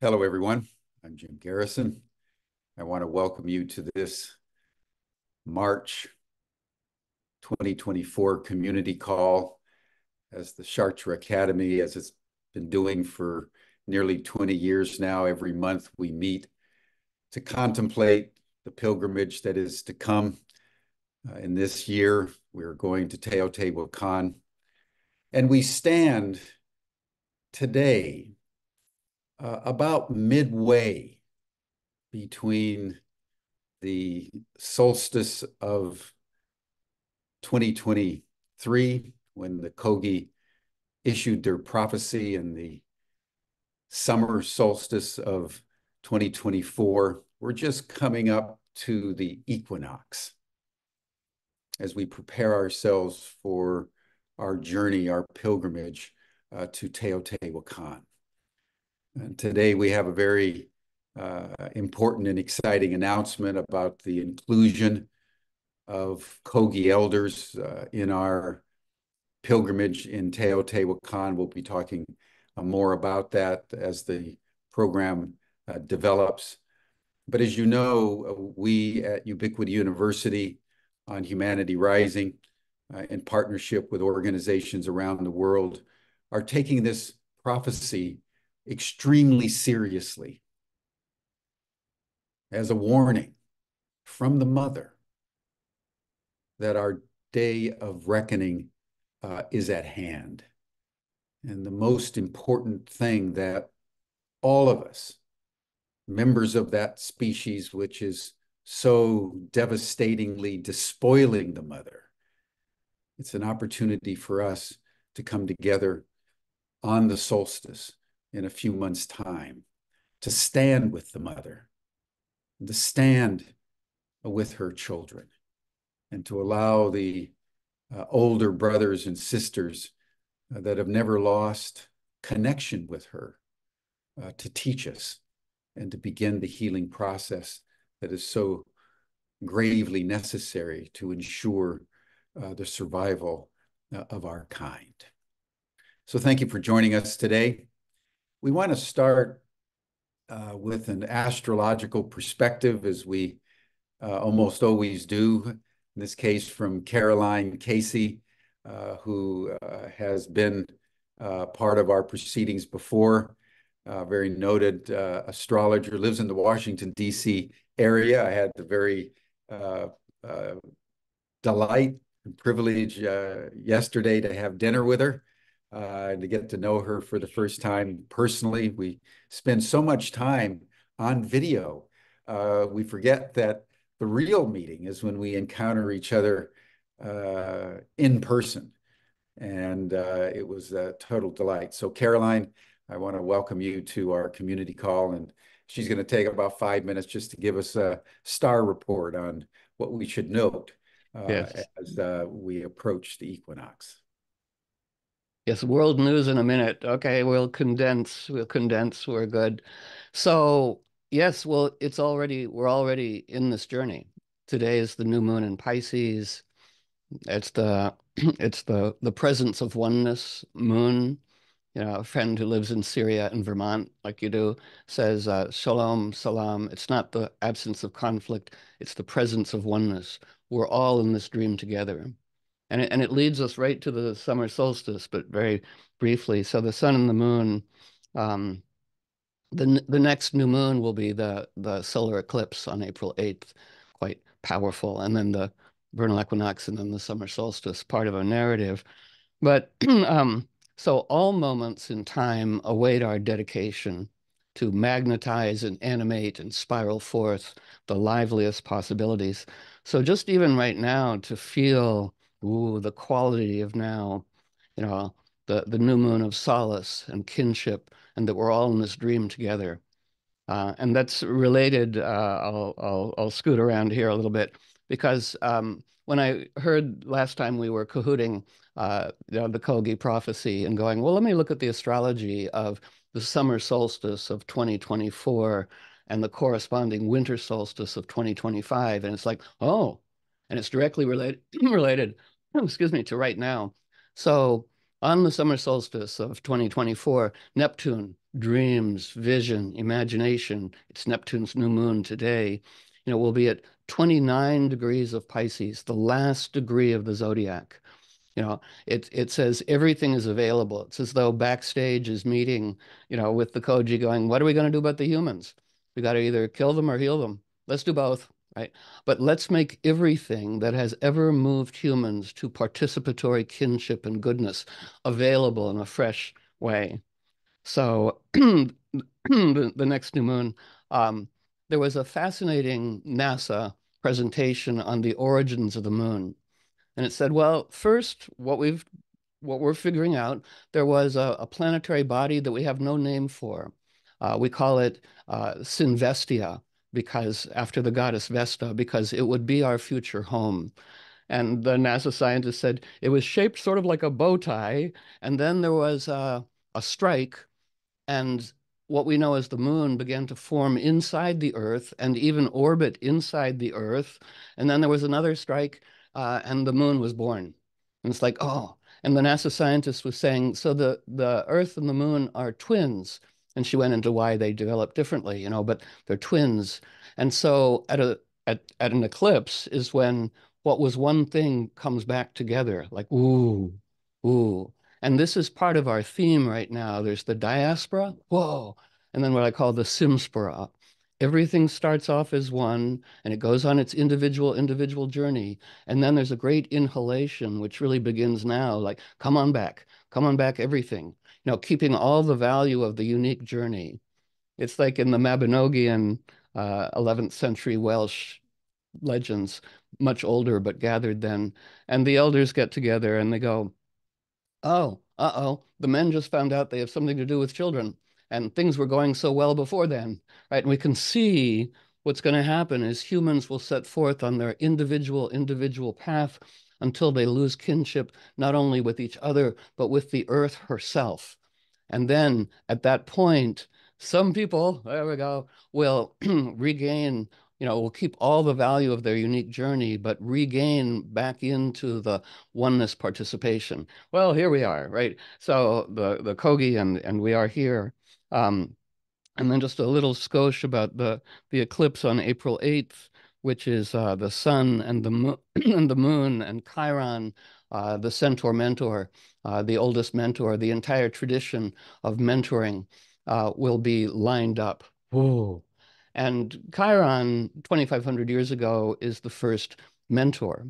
Hello, everyone. I'm Jim Garrison. I want to welcome you to this March 2024 community call as the Chartres Academy, as it's been doing for nearly 20 years now. Every month we meet to contemplate the pilgrimage that is to come. In this year, we're going to Teotihuacan, and we stand today about midway between the solstice of 2023, when the Kogi issued their prophecy, and the summer solstice of 2024. We're just coming up to the equinox as we prepare ourselves for our journey, our pilgrimage to Teotihuacan. And today we have a very important and exciting announcement about the inclusion of Kogi elders in our pilgrimage in Teotihuacan. We'll be talking more about that as the program develops. But as you know, we at Ubiquity University on Humanity Rising, in partnership with organizations around the world, are taking this prophecy extremely seriously as a warning from the mother that our day of reckoning is at hand. And the most important thing that all of us, members of that species, which is so devastatingly despoiling the mother, it's an opportunity for us to come together on the solstice in a few months' time, to stand with the mother, to stand with her children, and to allow the older brothers and sisters that have never lost connection with her to teach us and to begin the healing process that is so gravely necessary to ensure the survival of our kind. So thank you for joining us today. We want to start with an astrological perspective, as we almost always do, in this case from Caroline Casey, who has been part of our proceedings before, very noted astrologer, lives in the Washington, D.C. area. I had the very delight and privilege yesterday to have dinner with her and to get to know her for the first time personally. We spend so much time on video. We forget that the real meeting is when we encounter each other in person. And it was a total delight. So Caroline, I want to welcome you to our community call. And she's going to take about 5 minutes just to give us a star report on what we should note Yes. as we approach the equinox. Yes, world news in a minute. Okay, we'll condense. We're good. So, yes, well, we're already in this journey. Today is the new moon in Pisces. It's the it's the presence of oneness moon. You know, a friend who lives in Syria and Vermont, like you do, says, Shalom, salam. It's not the absence of conflict, it's the presence of oneness. We're all in this dream together. And it leads us right to the summer solstice, but very briefly. So the sun and the moon, um, the next new moon will be the solar eclipse on April 8th, quite powerful. And then the vernal equinox and then the summer solstice, part of a narrative. But so all moments in time await our dedication to magnetize and animate and spiral forth the liveliest possibilities. So just even right now to feel, ooh, the quality of now, you know, the new moon of solace and kinship, and that we're all in this dream together. And that's related. I'll scoot around here a little bit because when I heard last time we were cahooting the Kogi prophecy and going, well, let me look at the astrology of the summer solstice of 2024 and the corresponding winter solstice of 2025, and it's like, oh, and it's directly related, excuse me, to right now. So on the summer solstice of 2024, Neptune dreams, vision, imagination. It's Neptune's new moon today. We'll be at 29 degrees of Pisces, the last degree of the zodiac. It says everything is available. It's as though backstage is meeting, with the Kogi going, what are we going to do about the humans? We got to either kill them or heal them. Let's do both, right? But let's make everything that has ever moved humans to participatory kinship and goodness available in a fresh way. So the next new moon, there was a fascinating NASA presentation on the origins of the moon. And it said, well, first, what we're figuring out, there was a planetary body that we have no name for. We call it Sinvestia, because after the goddess Vesta, because it would be our future home. And the NASA scientist said it was shaped sort of like a bow tie, and then there was a strike, and what we know as the moon began to form inside the Earth and even orbit inside the Earth. And then there was another strike, and the moon was born. And it's like, oh. And the NASA scientist was saying, so the Earth and the moon are twins. And she went into why they develop differently, but they're twins. And so at an eclipse is when what was one thing comes back together, like, ooh, ooh. And this is part of our theme right now. There's the diaspora, whoa, and then what I call the simspora. Everything starts off as one, and it goes on its individual journey. And then there's a great inhalation, which really begins now, like, come on back, everything. Keeping all the value of the unique journey. It's like in the Mabinogian 11th century Welsh legends, much older, but gathered then. And the elders get together and they go, oh, uh-oh, the men just found out they have something to do with children, and things were going so well before then, right? And we can see what's going to happen is humans will set forth on their individual path until they lose kinship, not only with each other, but with the earth herself. And then at that point, some people, there we go, will regain, will keep all the value of their unique journey, but regain back into the oneness participation. Well, here we are, right? So the Kogi and we are here. Um, and then just a little skosh about the eclipse on April 8th, which is the sun and the moon and the moon and Chiron, the centaur mentor, the oldest mentor, the entire tradition of mentoring will be lined up. Whoa. And Chiron, 2,500 years ago, is the first mentor.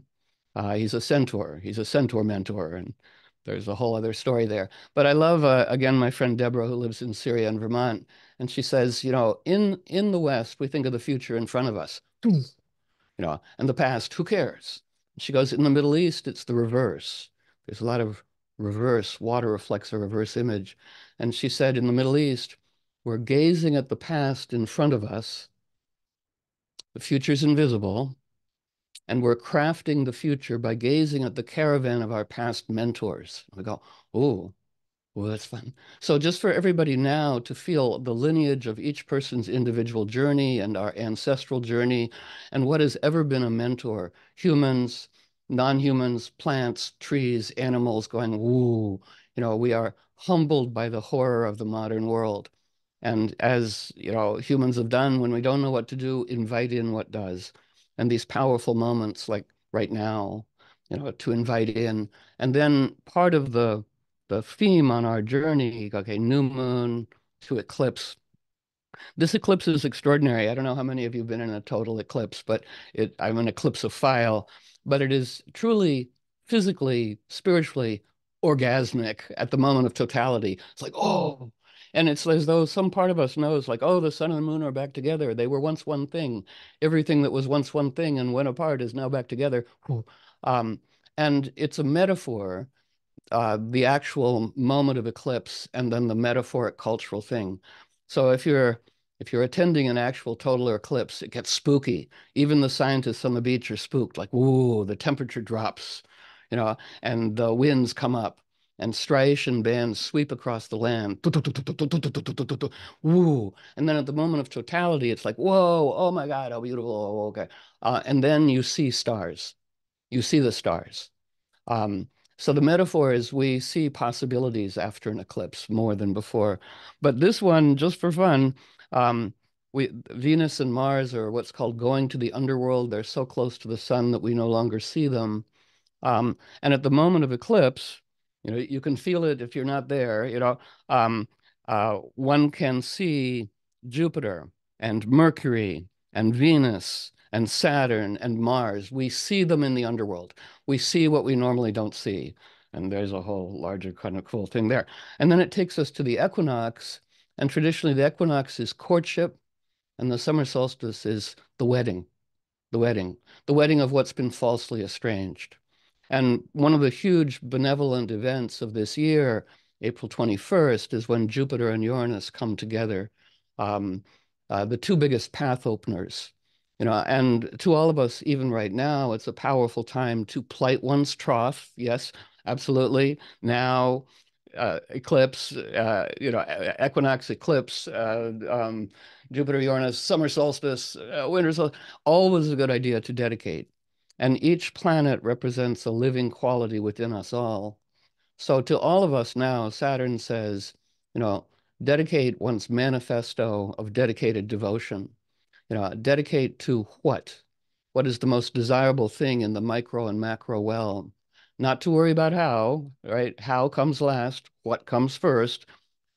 He's a centaur. He's a centaur mentor, and there's a whole other story there. But I love, again, my friend Deborah, who lives in Syria and Vermont, and she says, in the West, we think of the future in front of us, and the past, who cares? She goes, in the Middle East, it's the reverse. There's a lot of reverse, water reflects a reverse image. And she said, in the Middle East, we're gazing at the past in front of us. The future's invisible, and we're crafting the future by gazing at the caravan of our past mentors. We go, oh, well, that's fun. So just for everybody now to feel the lineage of each person's individual journey and our ancestral journey and what has ever been a mentor, humans, non-humans, plants, trees, animals going, ooh, we are humbled by the horror of the modern world. And as, humans have done when we don't know what to do, invite in what does. And these powerful moments like right now, to invite in. And then part of the theme on our journey, okay, new moon to eclipse. This eclipse is extraordinary. I don't know how many of you have been in a total eclipse, but I'm an eclipsophile, but it is truly physically, spiritually orgasmic at the moment of totality. It's like, oh, and it's as though some part of us knows, like, oh, the sun and the moon are back together. They were once one thing. Everything that was once one thing and went apart is now back together. Um, and it's a metaphor, the actual moment of eclipse and then the metaphoric cultural thing. So if you're attending an actual total eclipse, it gets spooky. Even the scientists on the beach are spooked, like, ooh, the temperature drops, and the winds come up and striation bands sweep across the land. Woo. And then at the moment of totality, it's like, whoa, oh my God, how beautiful. Oh, okay. And then you see stars. You see the stars. Um, So the metaphor is we see possibilities after an eclipse more than before. But this one, just for fun, um, Venus and Mars are what's called going to the underworld. They're so close to the sun that we no longer see them. And at the moment of eclipse, you can feel it if you're not there, one can see Jupiter and Mercury and Venus and Saturn and Mars. We see them in the underworld. We see what we normally don't see. And there's a whole larger kind of cool thing there. And then it takes us to the equinox. And traditionally, the equinox is courtship, and the summer solstice is the wedding, the wedding, the wedding of what's been falsely estranged. And one of the huge benevolent events of this year, April 21st, is when Jupiter and Uranus come together, um, the two biggest path openers. And to all of us, even right now, it's a powerful time to plight one's troth. Yes, absolutely. Now, eclipse, equinox, eclipse, Jupiter, Uranus, summer solstice, winter solstice, always a good idea to dedicate. And each planet represents a living quality within us all. So to all of us now, Saturn says, you know, dedicate one's manifesto of dedicated devotion. Dedicate to what? What is the most desirable thing in the micro and macro realm? Not to worry about how, right? How comes last, what comes first.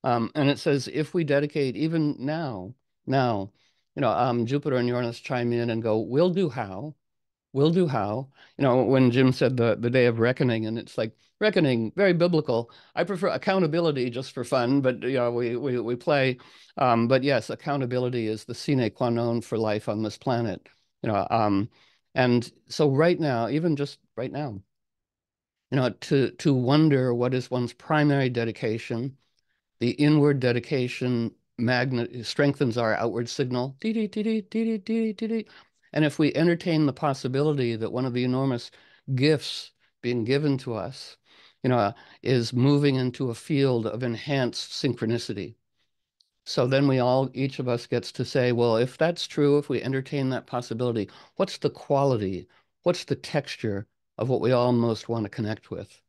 And it says if we dedicate even now, Jupiter and Uranus chime in and go, we'll do how. We'll do how. When Jim said the day of reckoning, and it's like reckoning, very biblical. I prefer accountability just for fun, but we play. But yes, accountability is the sine qua non for life on this planet. And so right now, even just right now, to wonder what is one's primary dedication. The inward dedication magnet strengthens our outward signal. And if we entertain the possibility that one of the enormous gifts being given to us, is moving into a field of enhanced synchronicity. So then each of us gets to say, well, if that's true, if we entertain that possibility, what's the quality? What's the texture of what we all most want to connect with?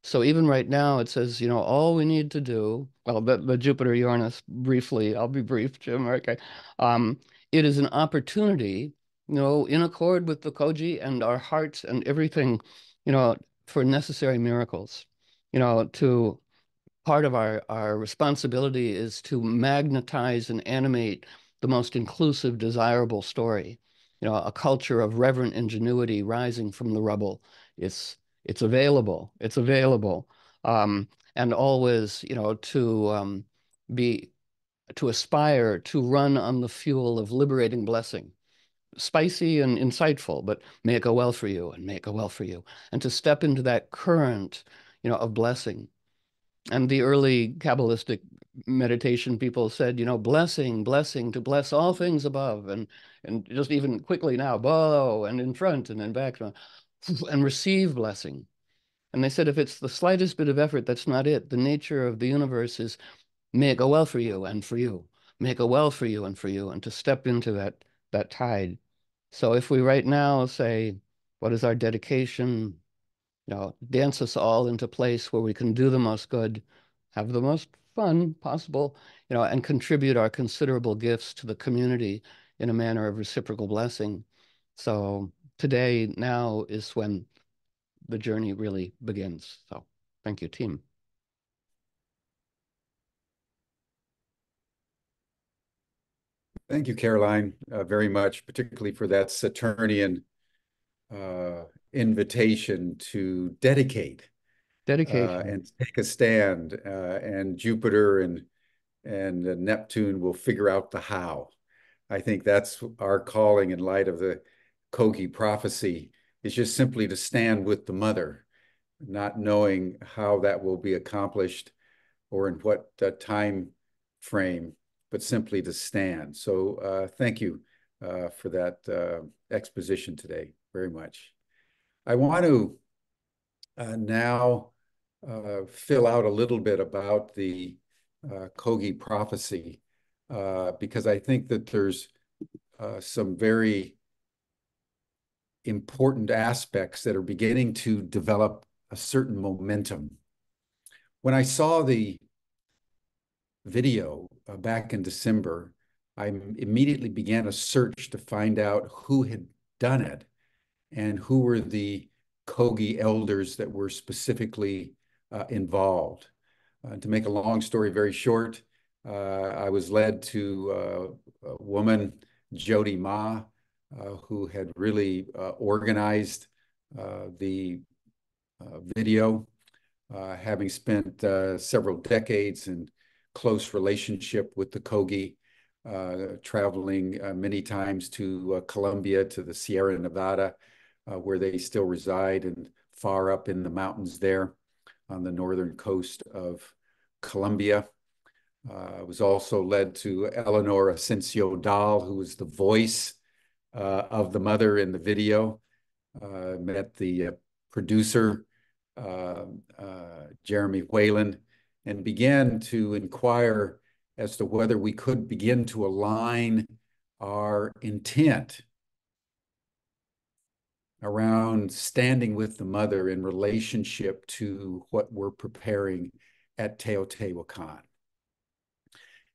So even right now, it says, all we need to do, well, the Jupiter Uranus, briefly, I'll be brief, Jim, okay. Um, it is an opportunity, in accord with the Kogi and our hearts and everything, for necessary miracles, to part of our responsibility is to magnetize and animate the most inclusive, desirable story. A culture of reverent ingenuity rising from the rubble. It's available. It's available. And always, be to aspire to run on the fuel of liberating blessing. Spicy and insightful, but may it go well for you and may it go well for you. And to step into that current, of blessing. And the early Kabbalistic meditation people said, blessing, blessing, to bless all things above, and just even quickly now, below and in front and in back, and receive blessing. And they said, if it's the slightest bit of effort, that's not it. The nature of the universe is, may it go well for you and for you. May it go well for you and for you, and to step into that tide. So if we right now say, what is our dedication? Dance us all into place where we can do the most good, have the most fun possible, and contribute our considerable gifts to the community in a manner of reciprocal blessing. So today, now is when the journey really begins. So thank you, team. Thank you, Caroline, very much, particularly for that Saturnian invitation to dedicate Dedication. and take a stand. And Jupiter and Neptune will figure out the how. I think that's our calling in light of the Kogi prophecy, is just simply to stand with the mother, not knowing how that will be accomplished or in what time frame, but simply to stand. So thank you for that exposition today, very much. I want to now fill out a little bit about the Kogi prophecy, because I think that there's some very important aspects that are beginning to develop a certain momentum. When I saw the video back in December, I immediately began a search to find out who had done it and who were the Kogi elders that were specifically involved. To make a long story very short, I was led to a woman, Jody Ma, who had really organized the video, having spent several decades in close relationship with the Kogi, traveling many times to Colombia, to the Sierra Nevada, where they still reside, and far up in the mountains there on the northern coast of Colombia. I was also led to Eleanor Asensio Dahl, who was the voice of the mother in the video. Met the producer, Jeremy Whalen, and began to inquire as to whether we could begin to align our intent around standing with the mother in relationship to what we're preparing at Teotihuacan.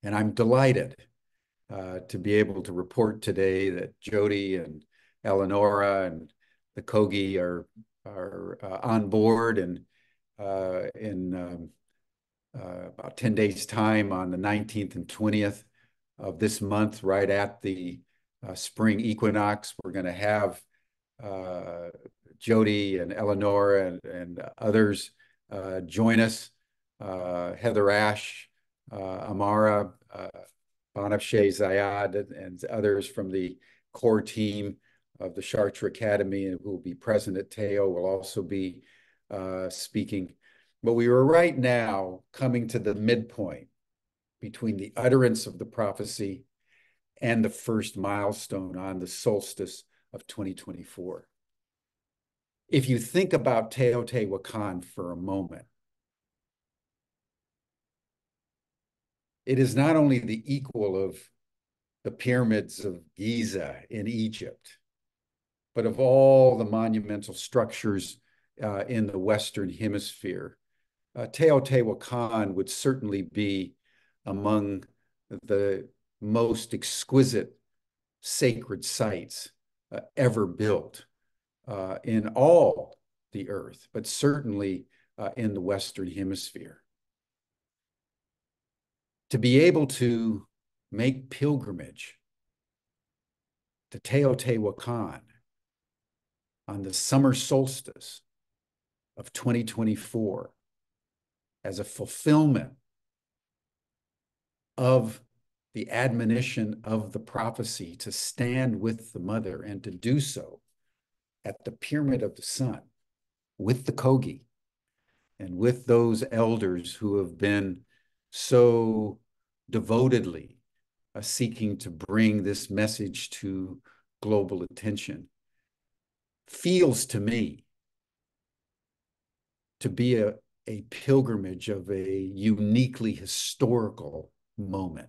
And I'm delighted to be able to report today that Jody and Eleonora and the Kogi are on board, and in about 10 days time, on the 19th and 20th of this month, right at the spring equinox, we're going to have Jody and Eleanor and others join us, HeatherAshe, Amara, Banafshe Zayad, and others from the core team of the Chartres Academy, and who will be present at Teo, will also be speaking. But we are right now coming to the midpoint between the utterance of the prophecy and the first milestone on the solstice of 2024. If you think about Teotihuacan for a moment, it is not only the equal of the pyramids of Giza in Egypt, but of all the monumental structures in the Western Hemisphere. Teotihuacan would certainly be among the most exquisite sacred sites ever built in all the earth, but certainly in the Western Hemisphere. To be able to make pilgrimage to Teotihuacan on the summer solstice of 2024 as a fulfillment of the admonition of the prophecy to stand with the mother, and to do so at the Pyramid of the Sun with the Kogi and with those elders who have been so devotedly seeking to bring this message to global attention, feels to me to be a pilgrimage of a uniquely historical moment.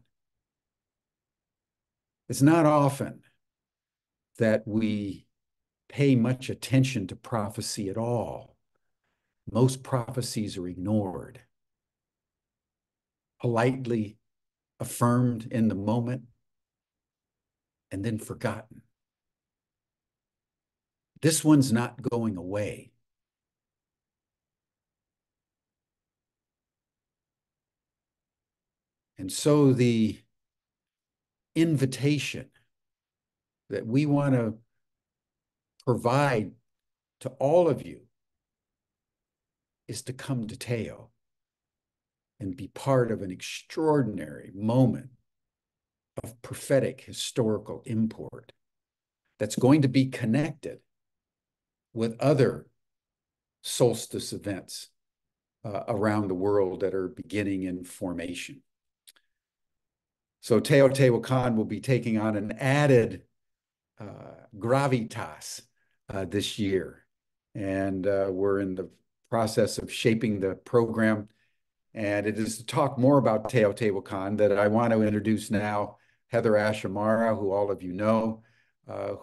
It's not often that we pay much attention to prophecy at all. Most prophecies are ignored, politely affirmed in the moment, and then forgotten. This one's not going away. And so the invitation that we want to provide to all of you is to come to Teo and be part of an extraordinary moment of prophetic historical import that's going to be connected with other solstice events around the world that are beginning in formation. So Teotihuacan will be taking on an added gravitas this year. And we're in the process of shaping the program. And it is to talk more about Teotihuacan that I want to introduce now HeatherAsh Amara, who all of you know,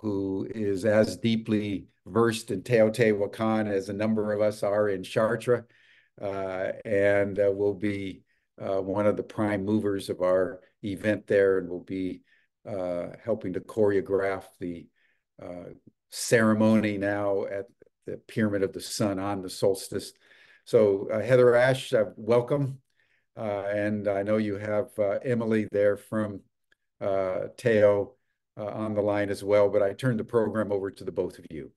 who is as deeply versed in Teotihuacan as a number of us are in Chartres, and will be one of the prime movers of our event there, and will be helping to choreograph the ceremony now at the Pyramid of the Sun on the solstice. So HeatherAshe, welcome. And I know you have Emily there from Teo on the line as well, but I turn the program over to the both of you.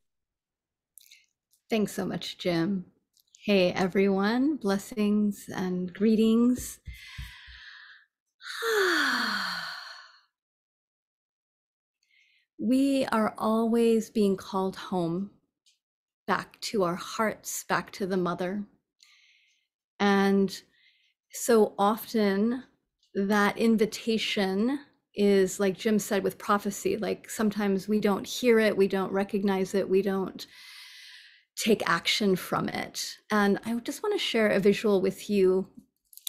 Thanks so much, Jim. Hey, everyone. Blessings and greetings. We are always being called home, back to our hearts, back to the mother. And so often that invitation is, like Jim said, with prophecy, like sometimes we don't hear it, we don't recognize it, we don't take action from it. And I just want to share a visual with you.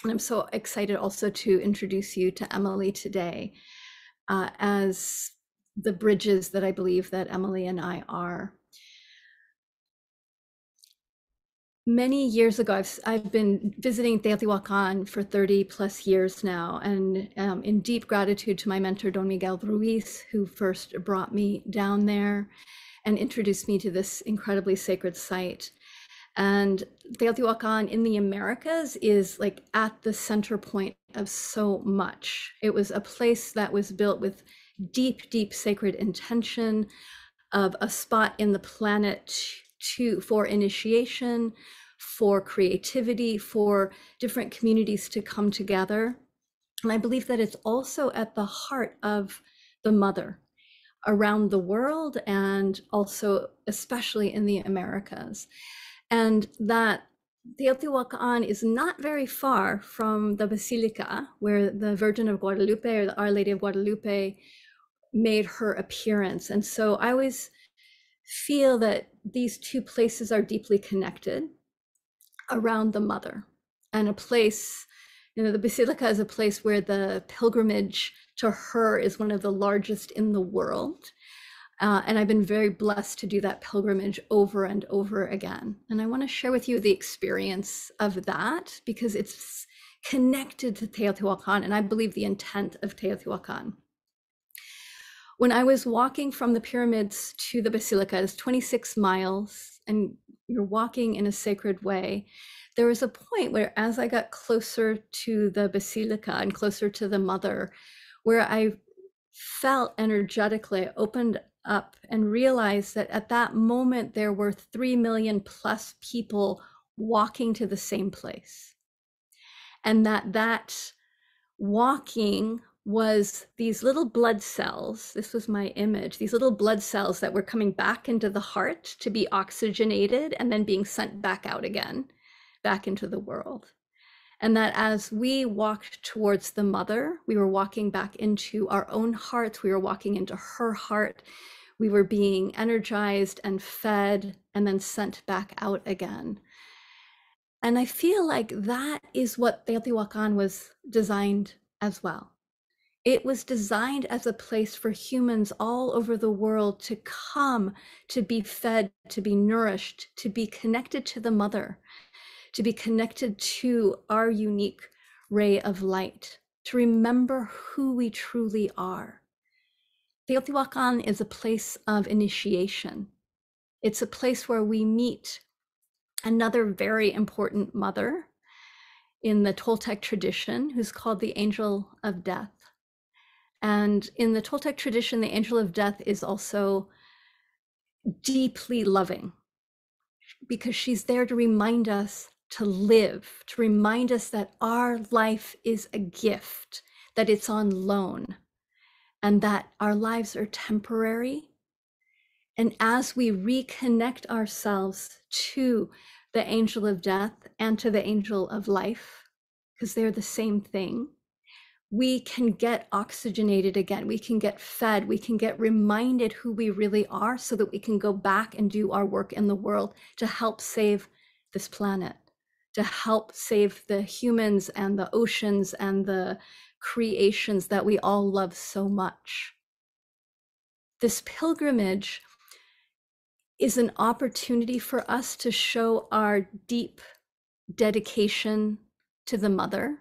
And I'm so excited also to introduce you to Emily today, as the bridges that I believe that Emily and I are. Many years ago, I've been visiting Teotihuacan for 30 plus years now, and in deep gratitude to my mentor, Don Miguel Ruiz, who first brought me down there and introduced me to this incredibly sacred site. And Teotihuacan in the Americas is like at the center point of so much. It was a place that was built with deep, deep sacred intention, of a spot in the planet for initiation, for creativity, for different communities to come together. And I believe that it's also at the heart of the mother around the world, and also especially in the Americas. And that Teotihuacan is not very far from the Basilica, where the Virgin of Guadalupe, or the Our Lady of Guadalupe, made her appearance. And so I always feel that these two places are deeply connected around the mother, and a place, the Basilica is a place where the pilgrimage to her is one of the largest in the world. And I've been very blessed to do that pilgrimage over and over again. And I want to share with you the experience of that, because it's connected to Teotihuacan, and I believe the intent of Teotihuacan. When I was walking from the pyramids to the Basilica, it's 26 miles, and you're walking in a sacred way. There was a point where, as I got closer to the Basilica and closer to the mother, where I felt energetically, opened up and realized that at that moment there were 3 million plus people walking to the same place, and that walking was these little blood cells. This was my image, these little blood cells that were coming back into the heart to be oxygenated and then being sent back out again, back into the world. And that as we walked towards the mother, we were walking back into our own hearts, we were walking into her heart, we were being energized and fed and then sent back out again. And I feel like that is what Teotihuacan was designed as well. It was designed as a place for humans all over the world to come, to be fed, to be nourished, to be connected to the mother, to be connected to our unique ray of light, to remember who we truly are. Teotihuacan is a place of initiation. It's a place where we meet another very important mother in the Toltec tradition, who's called the Angel of Death. And in the Toltec tradition, the Angel of Death is also deeply loving, because she's there to remind us to live, to remind us that our life is a gift, that it's on loan, and that our lives are temporary. And as we reconnect ourselves to the Angel of Death and to the Angel of Life, because they're the same thing, we can get oxygenated again, we can get fed, we can get reminded who we really are, so that we can go back and do our work in the world to help save this planet, to help save the humans and the oceans and the creations that we all love so much. this pilgrimage is an opportunity for us to show our deep dedication to the mother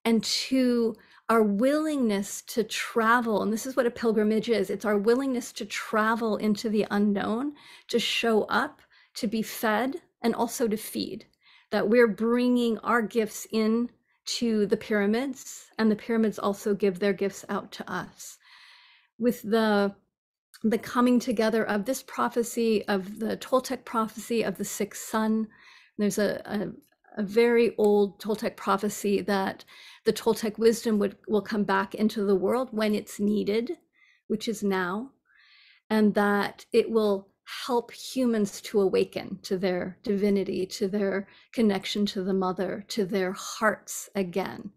and to our willingness to travel. And this is what a pilgrimage is. It's our willingness to travel into the unknown, to show up, to be fed, and also to feed. That we're bringing our gifts in to the pyramids, and the pyramids also give their gifts out to us. With the coming together of this prophecy, of the Toltec prophecy of the sixth sun, there's a very old Toltec prophecy that the Toltec wisdom will come back into the world when it's needed, which is now, and that it will help humans to awaken to their divinity, to their connection to the mother, to their hearts again.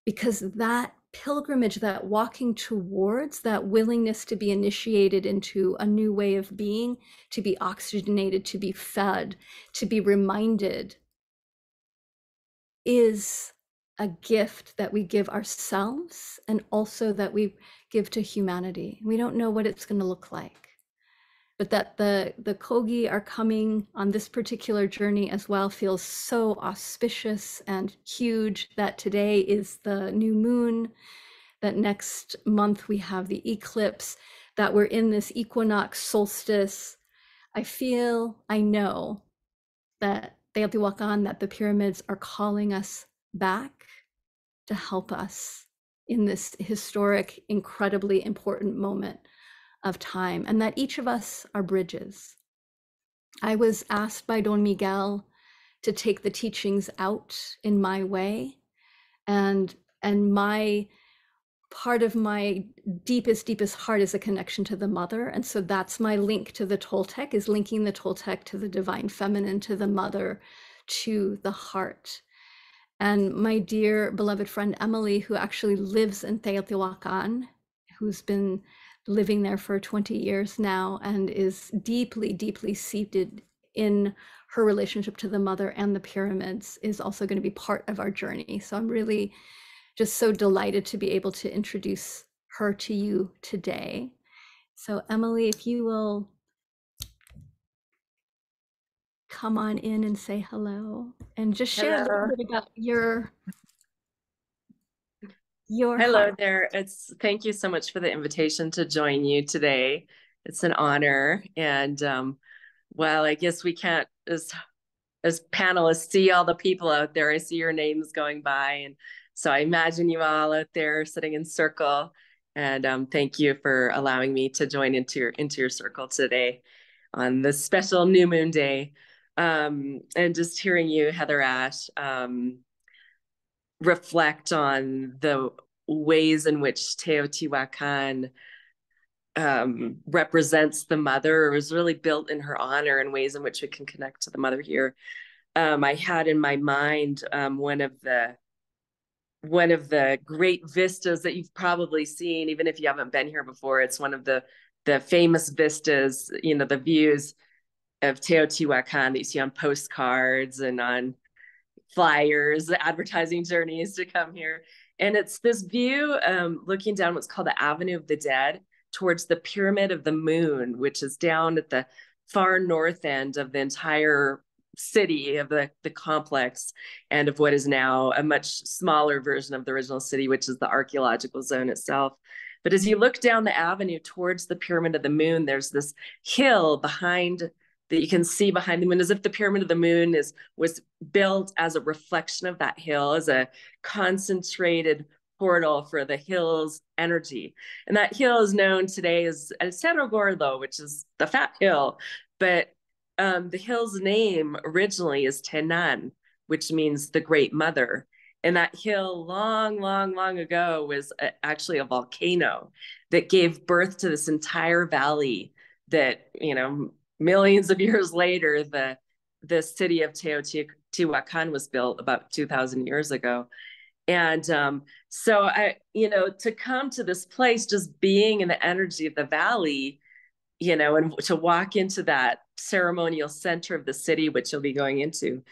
Because that pilgrimage, that walking towards that willingness to be initiated into a new way of being, to be oxygenated, to be fed, to be reminded, is a gift that we give ourselves and also that we give to humanity. We don't know what it's going to look like, but that the Kogi are coming on this particular journey as well feels so auspicious and huge, that today is the new moon, that next month we have the eclipse, that we're in this equinox solstice. I know that Teotihuacan, that the pyramids are calling us back to help us in this historic, incredibly important moment of time, and that each of us are bridges. I was asked by Don Miguel to take the teachings out in my way, and my part of my deepest heart is a connection to the mother. And so that's my link to the Toltec, is linking the Toltec to the divine feminine, to the mother, to the heart. And my dear beloved friend Emily, who actually lives in Teotihuacan, who's been living there for 20 years now and is deeply seated in her relationship to the mother and the pyramids, is also going to be part of our journey. So I'm really just so delighted to be able to introduce her to you today. So Emily, if you will come on in and say hello and just share a little bit about your hello heart. there. Thank you so much for the invitation to join you today. It's an honor. And while I guess we can't, as panelists, see all the people out there, I see your names going by, and so I imagine you all out there sitting in circle. And thank you for allowing me to join into your circle today on this special new moon day. And just hearing you, HeatherAshe, reflect on the ways in which Teotihuacan represents the mother, or was really built in her honor, and ways in which we can connect to the mother here. I had in my mind one of the great vistas that you've probably seen, even if you haven't been here before. It's one of the famous vistas, the views of Teotihuacan that you see on postcards and on flyers, advertising journeys to come here. And it's this view looking down what's called the Avenue of the Dead towards the Pyramid of the Moon, which is down at the far north end of the entire city, of the complex, and of what is now a much smaller version of the original city, which is the archaeological zone itself. But as you look down the avenue towards the Pyramid of the Moon, there's this hill that you can see behind the moon, as if the Pyramid of the Moon was built as a reflection of that hill, as a concentrated portal for the hill's energy. And that hill is known today as Cerro Gordo, which is the fat hill. But the hill's name originally is Tenan, which means the Great Mother. And that hill long ago was actually a volcano that gave birth to this entire valley that, millions of years later, the city of Teotihuacan was built about 2,000 years ago. And so to come to this place, just being in the energy of the valley, and to walk into that ceremonial center of the city, which you'll be going into,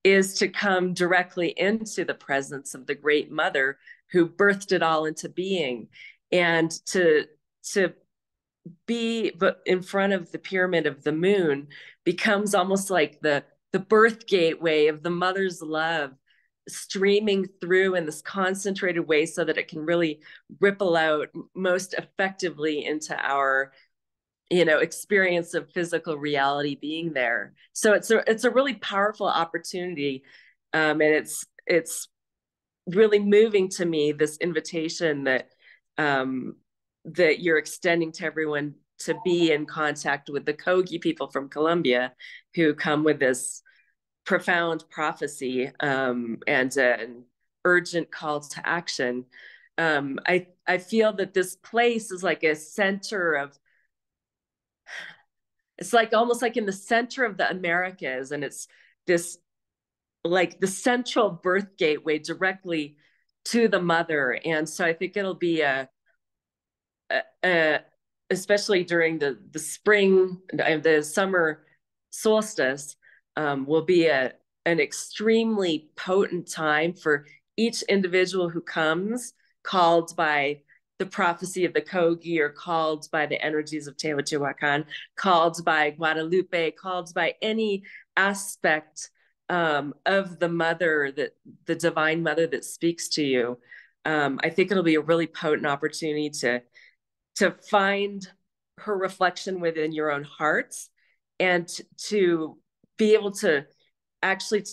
is to come directly into the presence of the Great Mother who birthed it all into being, and to be but in front of the pyramid of the moon becomes almost like the birth gateway of the mother's love streaming through in this concentrated way so that it can really ripple out most effectively into our experience of physical reality being there. So it's a really powerful opportunity, and it's really moving to me, this invitation that that you're extending to everyone to be in contact with the Kogi people from Colombia, who come with this profound prophecy and an urgent call to action. I feel that this place is like a center of, it's like almost like in the center of the Americas, and it's this like the central birth gateway directly to the mother. And so I think it'll be especially during the spring, the summer solstice, will be an extremely potent time for each individual who comes, called by the prophecy of the Kogi, or called by the energies of Teotihuacan, called by Guadalupe, called by any aspect of the mother, that the divine mother that speaks to you. I think it'll be a really potent opportunity to find her reflection within your own hearts, and to be able to actually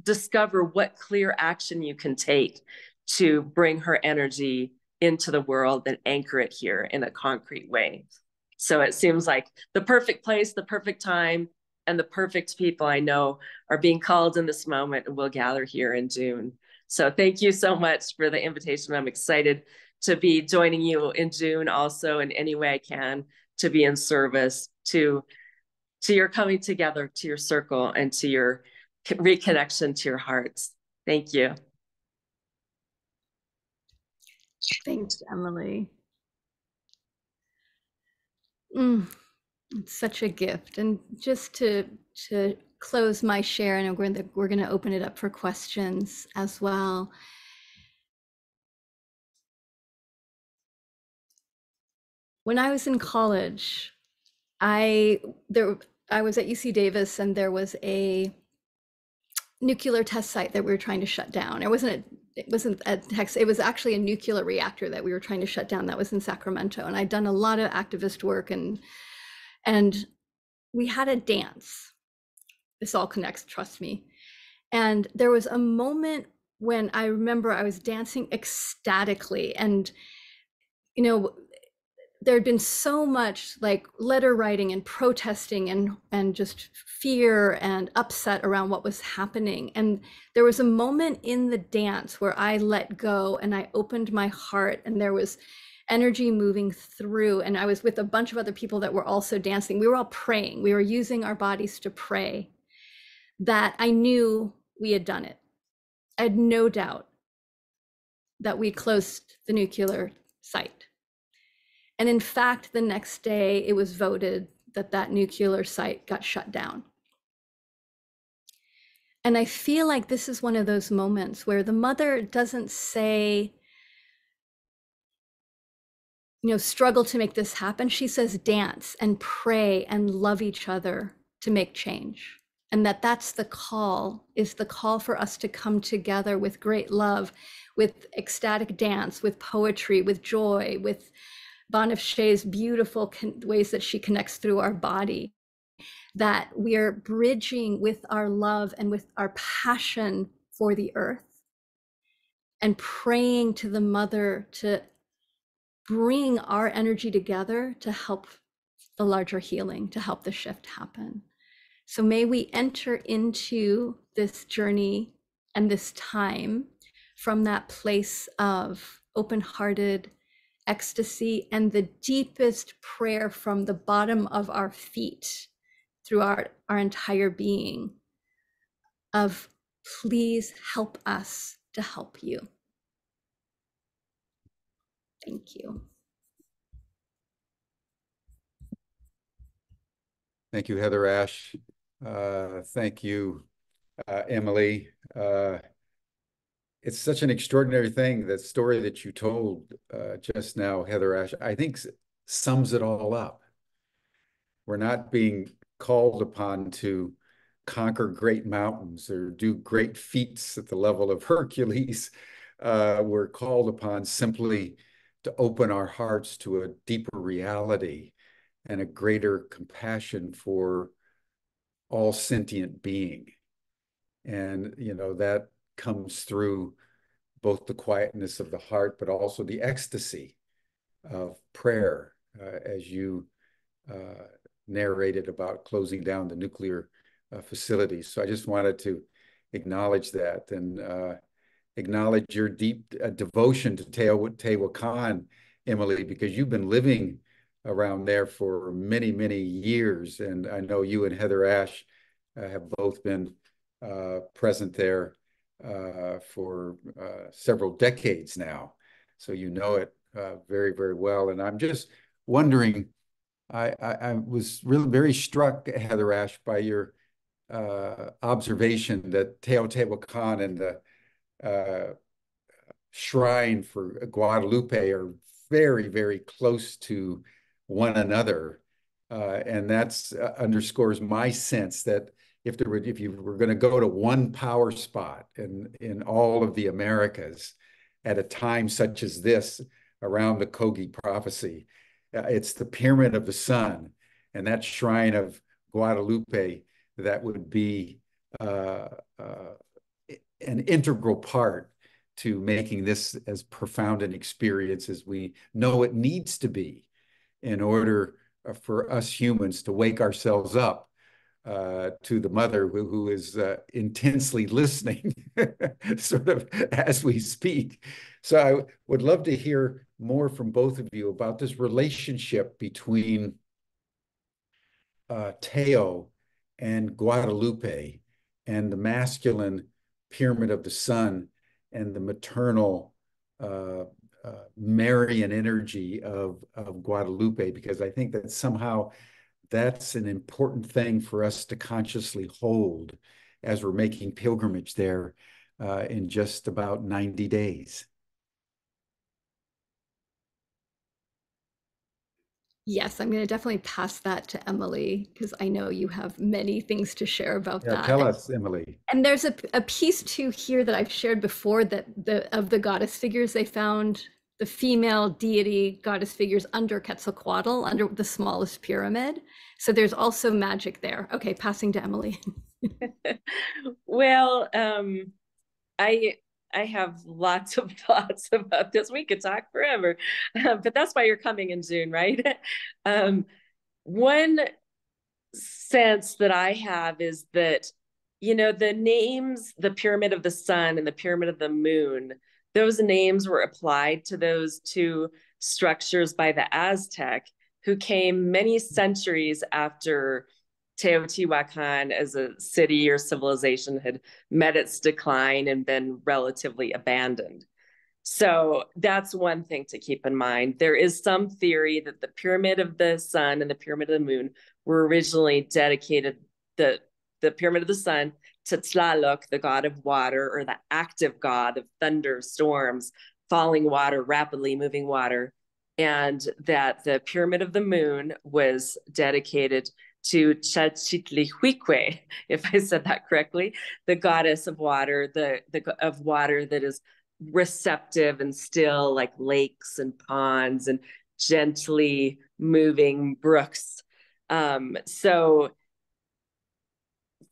discover what clear action you can take to bring her energy into the world and anchor it here in a concrete way. So it seems like the perfect place, the perfect time, and the perfect people I know are being called in this moment, and will gather here in June. So thank you so much for the invitation. I'm excited to be joining you in June also, in any way I can, to be in service to your coming together, to your circle, and to your reconnection to your hearts. Thank you. Thanks, Emily. It's such a gift. And just to close my share, and we're going to open it up for questions as well. When I was in college, I was at UC Davis, and there was a nuclear test site that we were trying to shut down. It wasn't a test, it was actually a nuclear reactor that we were trying to shut down. That was in Sacramento. And I'd done a lot of activist work, and we had a dance. This all connects, trust me. And there was a moment when I remember I was dancing ecstatically, and there had been so much like letter writing and protesting and just fear and upset around what was happening. And there was a moment in the dance where I let go, and I opened my heart, and there was energy moving through. And I was with a bunch of other people that were also dancing. We were all praying. We were using our bodies to pray, that I knew we had done it. I had no doubt that we closed the nuclear site. And in fact, the next day it was voted that that nuclear site got shut down. And I feel like this is one of those moments where the mother doesn't say, struggle to make this happen. She says, dance and pray and love each other to make change. And that's the call, is the call for us to come together with great love, with ecstatic dance, with poetry, with joy, with Bonhoeffer's beautiful ways that she connects through our body, that we are bridging with our love and with our passion for the earth, and praying to the mother to bring our energy together to help the larger healing, to help the shift happen. So may we enter into this journey and this time from that place of open-hearted ecstasy and the deepest prayer from the bottom of our feet through our entire being of, please help us to help you. Thank you. Thank you, HeatherAshe. Thank you, Emily. It's such an extraordinary thing, that story that you told just now, HeatherAshe. I think sums it all up. We're not being called upon to conquer great mountains or do great feats at the level of Hercules. We're called upon simply to open our hearts to a deeper reality and a greater compassion for all sentient being. And, you know, that comes through both the quietness of the heart, but also the ecstasy of prayer, as you narrated about closing down the nuclear facilities. So I just wanted to acknowledge that and acknowledge your deep devotion to Teotihuacan, Emily, because you've been living around there for many, many years. And I know you and HeatherAshe have both been present there for several decades now. So you know it very, very well. And I'm just wondering, I was really very struck, HeatherAshe, by your observation that Teotihuacan and the shrine for Guadalupe are very, very close to one another. And that's underscores my sense that if you were going to go to one power spot in all of the Americas at a time such as this around the Kogi prophecy, it's the Pyramid of the Sun and that shrine of Guadalupe that would be an integral part to making this as profound an experience as we know it needs to be in order for us humans to wake ourselves up to the mother who is intensely listening sort of as we speak. So I would love to hear more from both of you about this relationship between Teo and Guadalupe and the masculine Pyramid of the Sun and the maternal Marian energy of Guadalupe, because I think that somehow that's an important thing for us to consciously hold as we're making pilgrimage there in just about 90 days. Yes, I'm going to definitely pass that to Emily because I know you have many things to share about that. Tell us, Emily. And there's a piece too here that I've shared before that of the goddess figures they found, the female deity goddess figures under Quetzalcoatl, under the smallest pyramid. So there's also magic there. Okay, passing to Emily. Well, I have lots of thoughts about this. We could talk forever, but that's why you're coming in June, right? One sense that I have is that, you know, the names, the Pyramid of the Sun and the Pyramid of the Moon, those names were applied to those two structures by the Aztec, who came many centuries after Teotihuacan as a city or civilization had met its decline and been relatively abandoned. So that's one thing to keep in mind. There is some theory that the Pyramid of the Sun and the Pyramid of the Moon were originally dedicated, the Pyramid of the Sun, to Tlaloc, the god of water, or the active god of thunder, storms, falling water, rapidly moving water, and that the Pyramid of the Moon was dedicated to Teotihuacán, if I said that correctly, the goddess of water, of water that is receptive and still, like lakes and ponds and gently moving brooks. So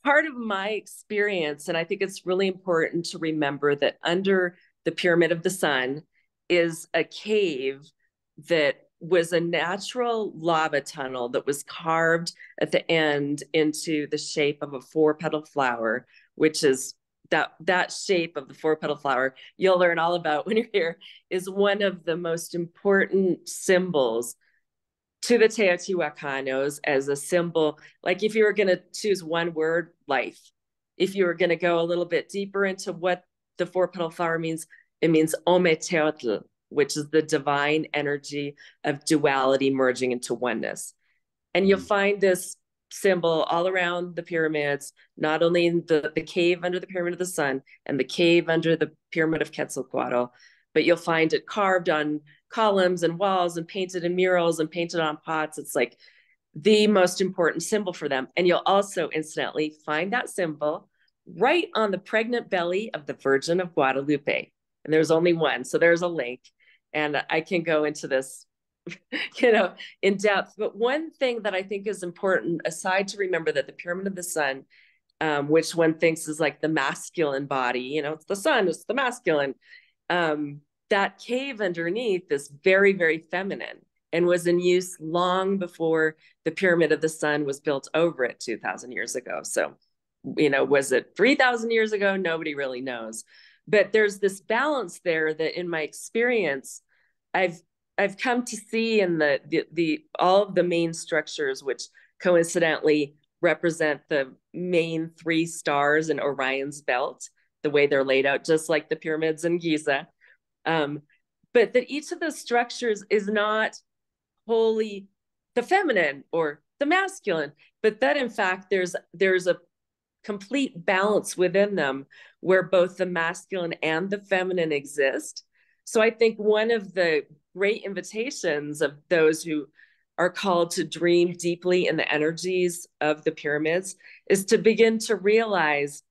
part of my experience, and I think it's really important to remember that under the Pyramid of the Sun is a cave that was a natural lava tunnel that was carved at the end into the shape of a 4-petal flower, which is that shape of the 4-petal flower you'll learn all about when you're here, is one of the most important symbols to the Teotihuacanos as a symbol. Like if you were going to choose one word, life. If you were going to go a little bit deeper into what the 4-petal flower means, it means Ometeotl, which is the divine energy of duality merging into oneness. And you'll find this symbol all around the pyramids, not only in the cave under the Pyramid of the Sun and the cave under the Pyramid of Quetzalcoatl, but you'll find it carved on columns and walls and painted in murals and painted on pots. It's like the most important symbol for them. And you'll also incidentally find that symbol right on the pregnant belly of the Virgin of Guadalupe. And there's only one, so there's a link. And I can go into this, in depth. But one thing that I think is important, aside to remember that the Pyramid of the Sun, which one thinks is like the masculine body, it's the sun, it's the masculine. That cave underneath is very, very feminine and was in use long before the Pyramid of the Sun was built over it 2,000 years ago. So, was it 3,000 years ago? Nobody really knows. But there's this balance there that in my experience, I've come to see in the all of the main structures, which coincidentally represent the main 3 stars in Orion's belt, the way they're laid out, just like the pyramids in Giza. But that each of those structures is not wholly the feminine or the masculine, but that in fact there's a complete balance within them where both the masculine and the feminine exist. So I think one of the great invitations of those who are called to dream deeply in the energies of the pyramids is to begin to realize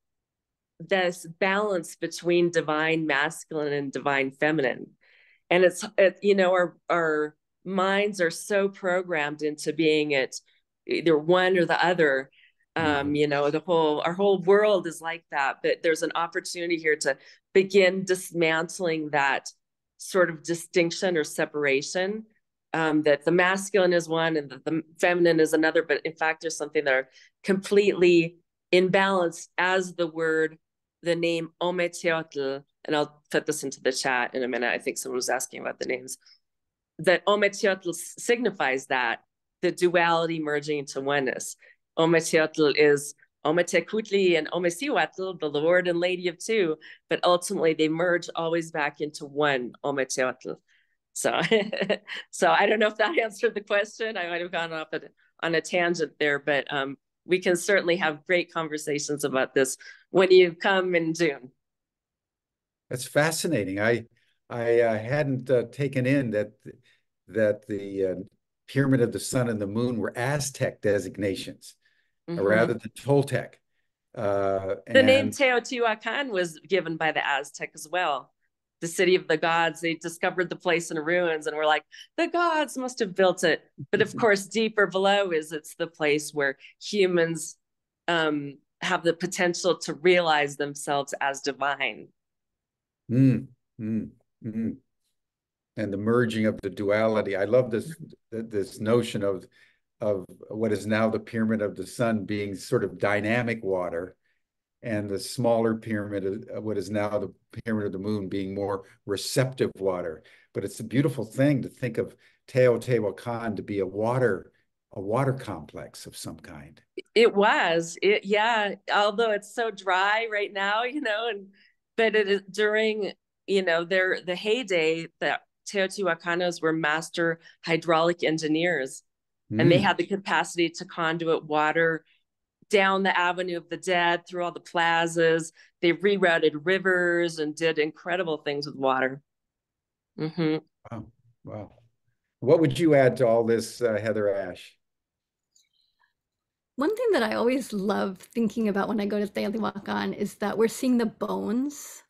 this balance between divine masculine and divine feminine. And our minds are so programmed into being it either one or the other. Our whole world is like that, but there's an opportunity here to begin dismantling that sort of distinction or separation, that the masculine is one and that the feminine is another, but in fact there's something that are completely in balance, as the name Ometeotl, and I'll put this into the chat in a minute. I think someone was asking about the names. That Ometeotl signifies that, the duality merging into oneness. Ometeotl is Ometecutli and Omecihuatl, the Lord and Lady of Two, but ultimately they merge always back into one Ometeotl. So, so I don't know if that answered the question. I might have gone off on a tangent there, but we can certainly have great conversations about this when you come in June. That's fascinating. I hadn't taken in that the Pyramid of the Sun and the Moon were Aztec designations, rather than Toltec. The name Teotihuacan was given by the Aztec as well. The city of the gods. They discovered the place in ruins and were like, the gods must have built it. But of course, deeper below it's the place where humans have the potential to realize themselves as divine. And the merging of the duality. I love this notion of what is now the Pyramid of the Sun being sort of dynamic water, and the smaller pyramid, what is now the Pyramid of the Moon, being more receptive water. But it's a beautiful thing to think of Teotihuacan to be a water complex of some kind. It was, although it's so dry right now, but it is during, the heyday that Teotihuacanos were master hydraulic engineers, and they had the capacity to conduit water down the Avenue of the Dead, through all the plazas. They rerouted rivers and did incredible things with water. Wow. What would you add to all this, HeatherAshe? One thing that I always love thinking about when I go to Teotihuacan is that we're seeing the bones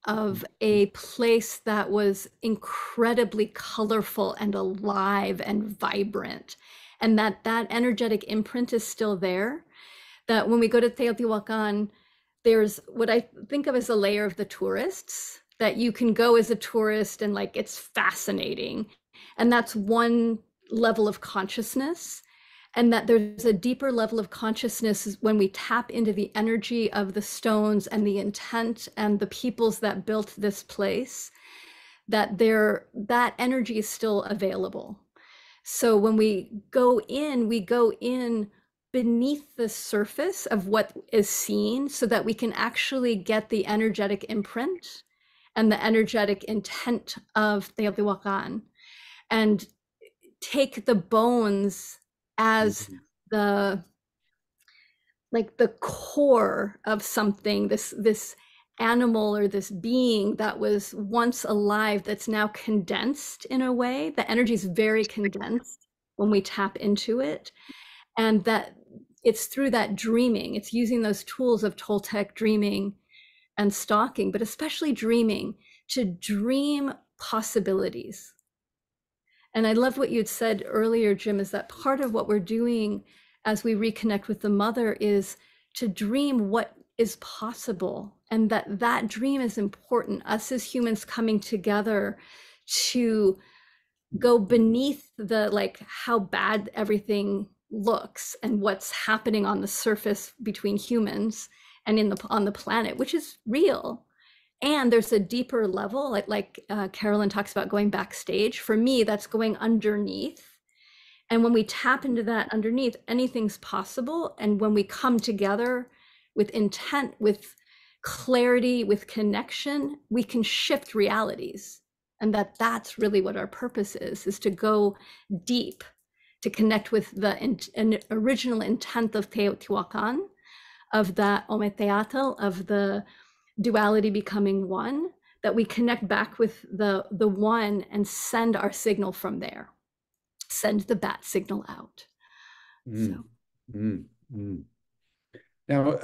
of a place that was incredibly colorful and alive and vibrant, and that energetic imprint is still there. That when we go to Teotihuacan, there's what I think of as a layer of the tourists, that you can go as a tourist and like it's fascinating, and that's one level of consciousness. And that there's a deeper level of consciousness when we tap into the energy of the stones and the intent and the peoples that built this place, that energy is still available. So when we go in beneath the surface of what is seen, so that we can actually get the energetic imprint and the energetic intent of Teotihuacan, and take the bones as the core of something, this animal or this being that was once alive that's now condensed in a way. The energy is very condensed when we tap into it. And that it's through that dreaming, it's using those tools of Toltec dreaming and stalking, but especially dreaming, to dream possibilities. And I love what you'd said earlier, Jim, is that part of what we're doing as we reconnect with the mother is to dream what is possible, and that dream is important. Us as humans coming together to go beneath the like how bad everything looks and what's happening on the surface between humans and on the planet, which is real. And there's a deeper level, like Carolyn talks about going backstage. For me, that's going underneath. And when we tap into that underneath, anything's possible. And when we come together with intent, with clarity, with connection, we can shift realities. And that's really what our purpose is to go deep, to connect with the original intent of Teotihuacan, of that Ometeotl, of the duality becoming one, that we connect back with the one and send our signal from there, send the bat signal out. Now,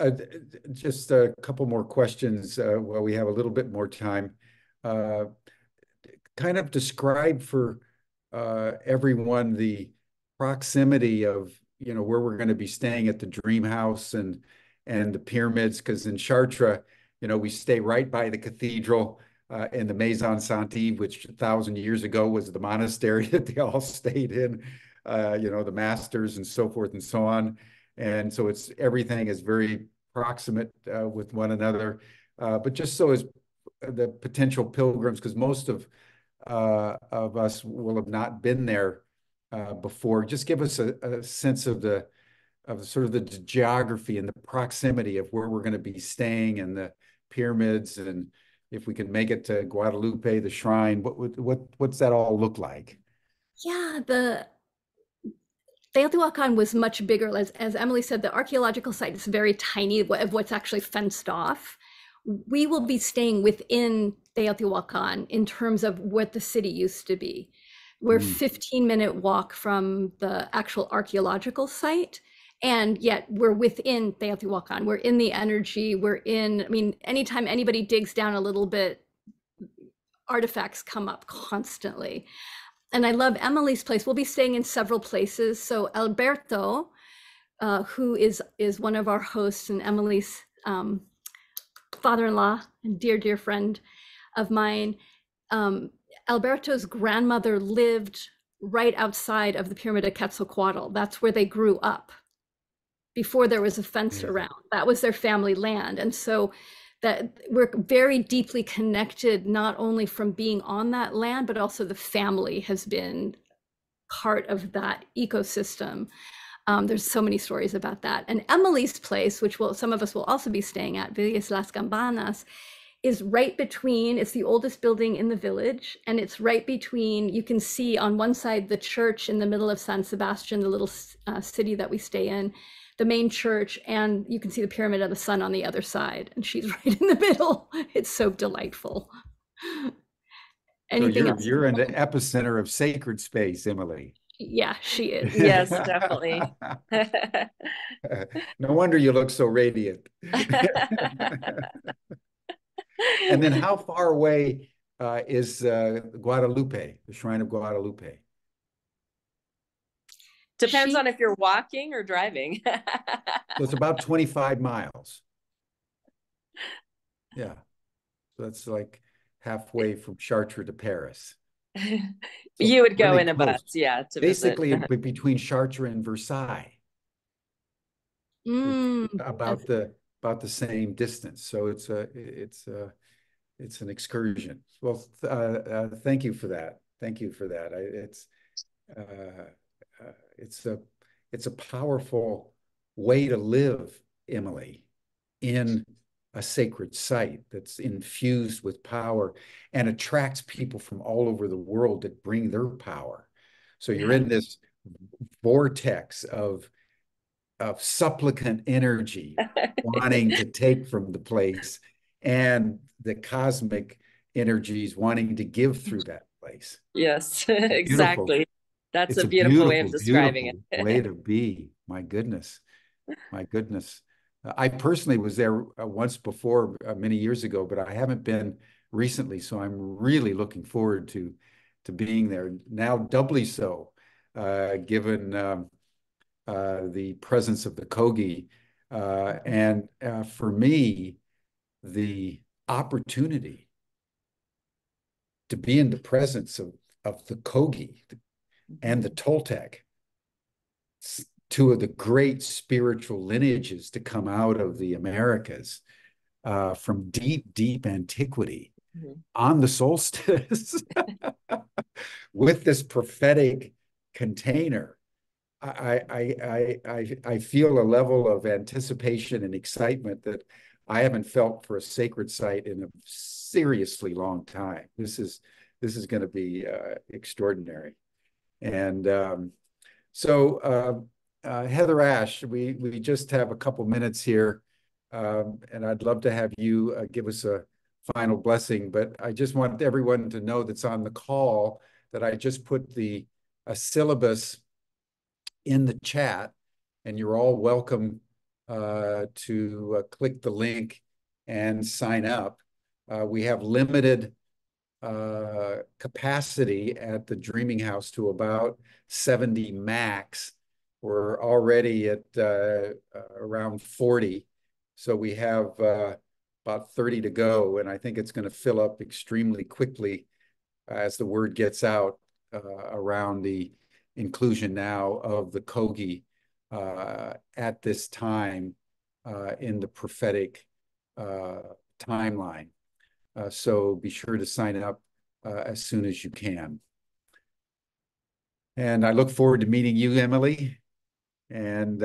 just a couple more questions while we have a little bit more time. Kind of describe for everyone the proximity of, you know, where we're going to be staying at the dream house and the pyramids, because in Chartres, you know, we stay right by the cathedral in the Maison Saint-Yves, which 1,000 years ago was the monastery that they all stayed in, you know, the masters and so forth and so on. And so everything is very proximate with one another. But just so as the potential pilgrims, because most of us will have not been there before, just give us a sense of sort of the geography and the proximity of where we're going to be staying and the pyramids, and if we can make it to Guadalupe, the shrine, what's that all look like? Yeah, the Teotihuacan was much bigger. As Emily said, the archaeological site is very tiny of what's actually fenced off. We will be staying within Teotihuacan in terms of what the city used to be. We're 15-minute walk from the actual archaeological site, and yet we're within Teotihuacan. We're in the energy, I mean, anytime anybody digs down a little bit, artifacts come up constantly. And I love Emily's place. We'll be staying in several places. So Alberto, who is one of our hosts and Emily's father-in-law and dear friend of mine, Alberto's grandmother lived right outside of the Pyramid of Quetzalcoatl. That's where they grew up before there was a fence around. That was their family land. And so that we're very deeply connected, not only from being on that land, but also the family has been part of that ecosystem. There's so many stories about that. And Emily's place, which some of us will also be staying at, Villas Las Campanas, is right between, it's the oldest building in the village, and it's right between, you can see on one side the church in the middle of San Sebastian, the little city that we stay in, the main church, and you can see the Pyramid of the Sun on the other side, and she's right in the middle. It's so delightful. Anything else? You're in the epicenter of sacred space, Emily. Yeah, she is. Yes, definitely. No wonder you look so radiant. And then how far away is Guadalupe, the Shrine of Guadalupe? Depends on if you're walking or driving. So it's about 25 miles. Yeah. So that's like halfway from Chartres to Paris. So you would go really in a bus, yeah. To basically visit. between Chartres and Versailles. About the same distance. So it's an excursion. Well, thank you for that. Thank you for that. It's a powerful way to live, Emily, in a sacred site that's infused with power and attracts people from all over the world that bring their power. So you're in this vortex of supplicant energy wanting to take from the place. and the cosmic energies wanting to give through that place. Yes, Beautiful. exactly. That's It's a a beautiful way of beautiful, describing beautiful it. way to be. My goodness. My goodness. I personally was there once before, many years ago, but I haven't been recently. So I'm really looking forward to being there now, doubly so, given the presence of the Kogi. And for me, the opportunity to be in the presence of the Kogi and the Toltec, two of the great spiritual lineages to come out of the Americas from deep, deep antiquity on the solstice with this prophetic container. I feel a level of anticipation and excitement that I haven't felt for a sacred site in a seriously long time. This is going to be extraordinary. And HeatherAshe, we just have a couple minutes here, and I'd love to have you give us a final blessing. But I just want everyone to know that's on the call that I just put a syllabus in the chat, and you're all welcome to click the link and sign up. We have limited capacity at the Dreaming House to about 70 max. We're already at around 40. So we have about 30 to go. And I think it's going to fill up extremely quickly as the word gets out around the inclusion now of the Kogi at this time in the prophetic timeline. So be sure to sign up as soon as you can. And I look forward to meeting you, Emily, and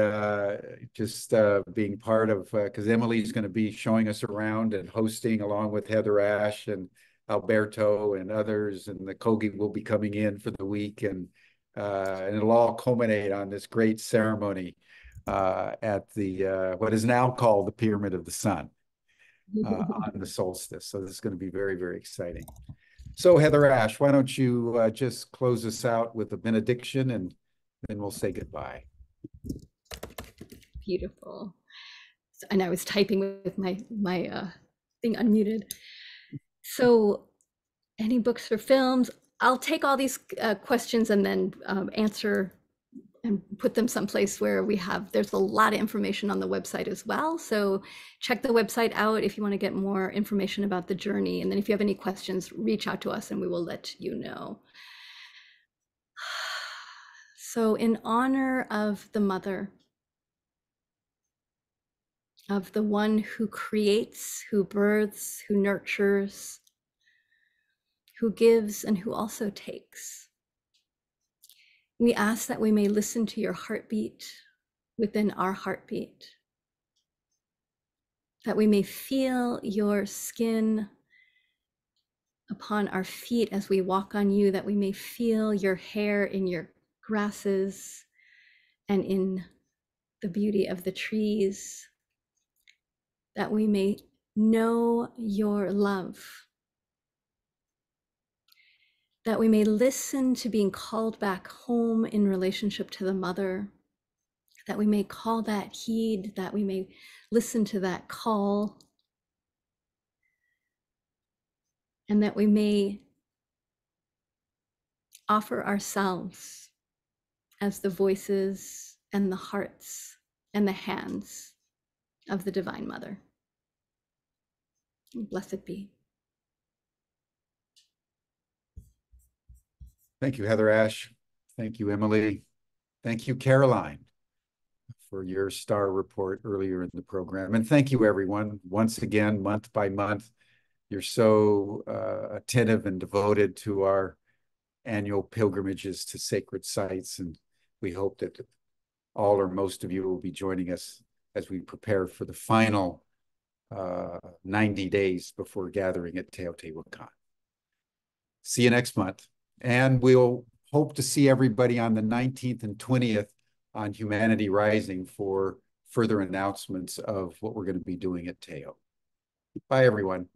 just being part of, because Emily is going to be showing us around and hosting along with HeatherAshe and Alberto and others, and the Kogi will be coming in for the week, and it'll all culminate on this great ceremony at the what is now called the Pyramid of the Sun on the solstice. So this is going to be very, very exciting. So HeatherAshe, why don't you just close us out with a benediction, and then we'll say goodbye. Beautiful. And I was typing with my thing unmuted. So any books or films? I'll take all these questions and then answer and put them someplace where there's a lot of information on the website as well. So check the website out if you want to get more information about the journey. And then if you have any questions, reach out to us and we will let you know. So in honor of the mother, of the one who creates, who births, who nurtures, who gives, and who also takes, we ask that we may listen to your heartbeat within our heartbeat, that we may feel your skin upon our feet as we walk on you, that we may feel your hair in your grasses and in the beauty of the trees, that we may know your love, that we may listen to being called back home in relationship to the mother, that we may call that heed, that we may listen to that call, and that we may offer ourselves as the voices and the hearts and the hands of the Divine Mother. Blessed be. Thank you, HeatherAshe. Thank you, Emily. Thank you, Caroline, for your star report earlier in the program. And thank you, everyone, once again, month by month. You're so attentive and devoted to our annual pilgrimages to sacred sites. And we hope that all or most of you will be joining us as we prepare for the final 90 days before gathering at Teotihuacan. See you next month. And we'll hope to see everybody on the 19th and 20th on Humanity Rising for further announcements of what we're going to be doing at Teo. Bye, everyone.